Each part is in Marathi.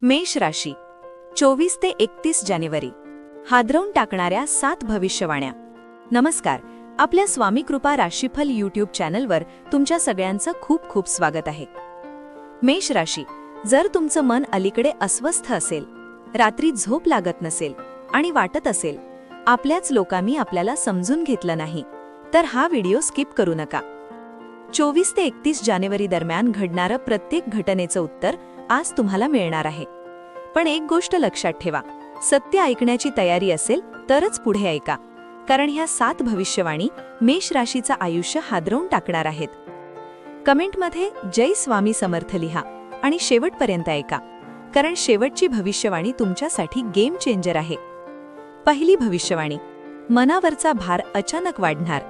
मेष राशी 24 ते 31 जानेवारी हादरवून टाकणाऱ्या 7 भविष्यवाण्या. नमस्कार, आपल्या स्वामी कृपा राशीफल यूट्यूब चॅनलवर तुमच्या सगळ्यांचं खूप खूप स्वागत आहे. मेष राशी, जर तुमचं मन अलीकडे अस्वस्थ असेल, रात्री झोप लागत नसेल आणि वाटत असेल आपल्याच लोकांनी आपल्याला समजून घेतलं नाही, तर हा व्हिडिओ स्किप करू नका. 24 ते 31 जानेवारी दरम्यान घडणारं प्रत्येक घटनेचं उत्तर आज तुम्हाला मिळणार आहे. पण एक गोष्ट लक्षात ठेवा, सत्य ऐकण्याची तयारी असेल तरच पुढे ऐका, कारण ह्या 7 भविष्यवाणी मेष राशीचं आयुष्य हादरवून टाकणार आहेत. कमेंटमध्ये जय स्वामी समर्थ लिहा आणि शेवटपर्यंत ऐका, कारण शेवटची भविष्यवाणी तुमच्यासाठी गेम चेंजर आहे. पहिली भविष्यवाणी, मनावरचा भार अचानक वाढणार.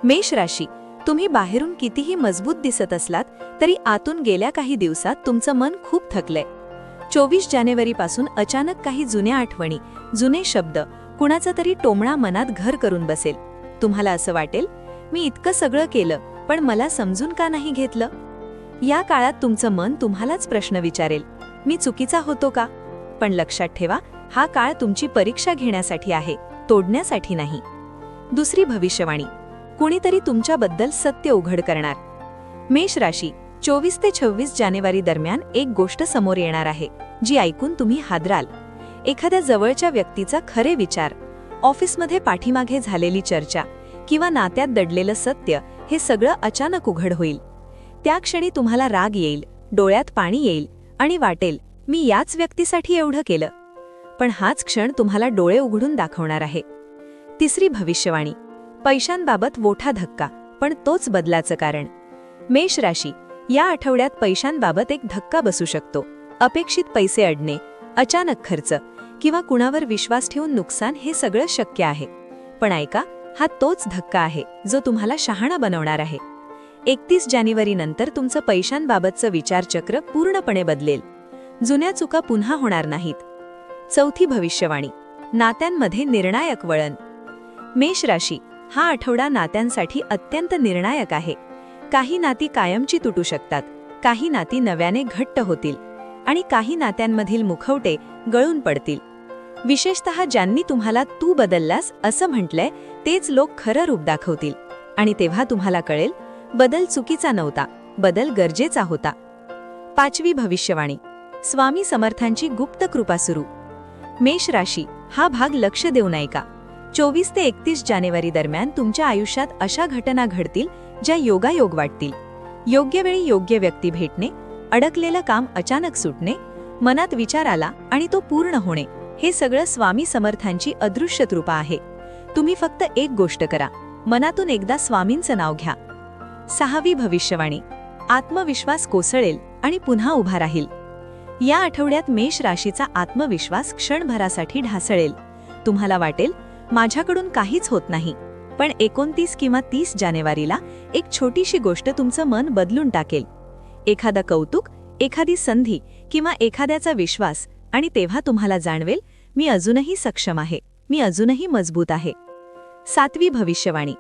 मेष राशी, तुम्ही बाहेरून कितीही मजबूत दिसत असलात तरी आतून गेल्या काही दिवसात तुमचं मन खूप थकलंय. 24 जानेवारीपासून अचानक काही जुन्या आठवणी, जुने शब्द, कुणाचा तरी टोमणा मनात घर करून बसेल. तुम्हाला असं वाटेल, मी इतकं सगळं केलं पण मला समजून का नाही घेतलं. या काळात तुमचं मन तुम्हालाच प्रश्न विचारेल, मी चुकीचा होतो का. पण लक्षात ठेवा, हा काळ तुमची परीक्षा घेण्यासाठी आहे, तोडण्यासाठी नाही. दुसरी भविष्यवाणी, कुणीतरी तुमच्याबद्दल सत्य उघड करणार. मेष राशी, 24 ते 26 जानेवारी दरम्यान एक गोष्ट समोर येणार आहे जी ऐकून तुम्ही हादराल. एखाद्या जवळच्या व्यक्तीचा खरे विचार, ऑफिसमध्ये पाठीमागे झालेली चर्चा किंवा नात्यात दडलेलं सत्य, हे सगळं अचानक उघड होईल. त्या क्षणी तुम्हाला राग येईल, डोळ्यात पाणी येईल आणि वाटेल, मी याच व्यक्तीसाठी एवढं केलं. पण हाच क्षण तुम्हाला डोळे उघडून दाखवणार आहे. तिसरी भविष्यवाणी, पैशांबाबत मोठा धक्का, पण तोच बदलाचं कारण. मेष राशी, या आठवड्यात पैशांबाबत एक धक्का बसू शकतो. अपेक्षित पैसे अडणे, अचानक खर्च किंवा कुणावर विश्वास ठेवून नुकसान, हे सगळं शक्य आहे. पण ऐका, हा तोच धक्का आहे जो तुम्हाला शहाणा बनवणार आहे. 31 जानेवारी नंतर तुमचं पैशांबाबतचं विचारचक्र पूर्णपणे बदलेल. जुन्या चुका पुन्हा होणार नाहीत. चौथी भविष्यवाणी, नात्यांमध्ये निर्णायक वळण. मेष राशी, हा आठवडा नात्यांसाठी अत्यंत निर्णायक आहे. काही नाती कायमची तुटू शकतात, काही नाती नव्याने घट्ट होतील आणि काही नात्यांमधील मुखवटे गळून पडतील. विशेषतः ज्यांनी तुम्हाला तू बदललास असं म्हटलंय तेच लोक खरं रूप दाखवतील आणि तेव्हा तुम्हाला कळेल, बदल चुकीचा नव्हता, बदल गरजेचा होता. पाचवी भविष्यवाणी, स्वामी समर्थांची गुप्त कृपा सुरू. मेष राशी, हा भाग लक्ष देऊन ऐका. 24 ते 31 जानेवारी दरम्यान तुमच्या आयुष्यात अशा घटना घडतील ज्या योगायोग वाटतील. योग्य वेळी योग्य व्यक्ती भेटणे, अडकलेलं काम अचानक सुटणे, मनात विचार आला आणि तो पूर्ण होणे, हे सगळं स्वामी समर्थांची अदृश्य कृपा आहे. तुम्ही फक्त एक गोष्ट करा, मनातून एकदा स्वामींचं नाव घ्या. सहावी भविष्यवाणी, आत्मविश्वास कोसळेल आणि पुन्हा उभा राहील. या आठवड्यात मेष राशीचा आत्मविश्वास क्षणभरासाठी ढासळेल. तुम्हाला वाटेल, माझ्याकडून काहीच होत नाही. पण 29 किंवा 30 जानेवारीला एक छोटीशी गोष्ट तुमचं मन बदलून टाकेल. एखादा कौतुक, एखादी संधी किंवा एखाद्याचा विश्वास, आणि तेव्हा तुम्हाला जाणवेल, मी अजूनही सक्षम आहे, मी अजूनही मजबूत आहे. सातवी भविष्यवाणी,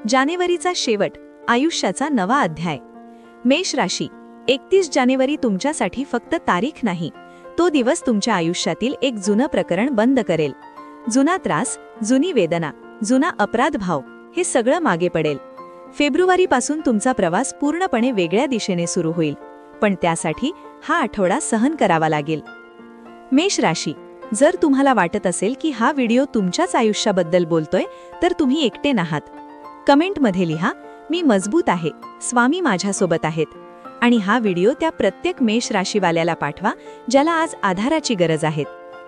जानेवारीचा शेवट, आयुष्याचा नवा अध्याय. मेष राशी, 31 जानेवारी तुमच्यासाठी फक्त तारीख नाही, तो दिवस तुमच्या आयुष्यातील एक जुनं प्रकरण बंद करेल. जुना त्रास, जुनी वेदना, जुना अपराध भाव, हे सगळं मागे पडेल. फेब्रुवारीपासून तुमचा प्रवास पूर्णपणे वेगळ्या दिशेने सुरू होईल, पण त्यासाठी हा आठवडा सहन करावा लागेल. मेष राशी, जर तुम्हाला वाटत असेल की हा व्हिडिओ तुमच्याच आयुष्याबद्दल बोलतोय, तर तुम्ही एकटे नाहात. कमेंटमध्ये लिहा, मी मजबूत आहे, स्वामी माझ्यासोबत आहेत. आणि हा व्हिडिओ त्या प्रत्येक मेष राशीवाल्याला पाठवा ज्याला आज आधाराची गरज आहे,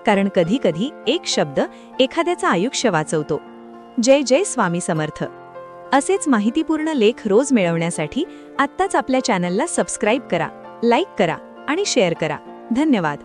कारण कधी कधी एक शब्द एखाद्याचं आयुष्य वाचवतो. जय जय स्वामी समर्थ. असेच माहितीपूर्ण लेख रोज मिळवण्यासाठी आत्ताच आपल्या चॅनलला सबस्क्राईब करा, लाईक करा आणि शेअर करा. धन्यवाद.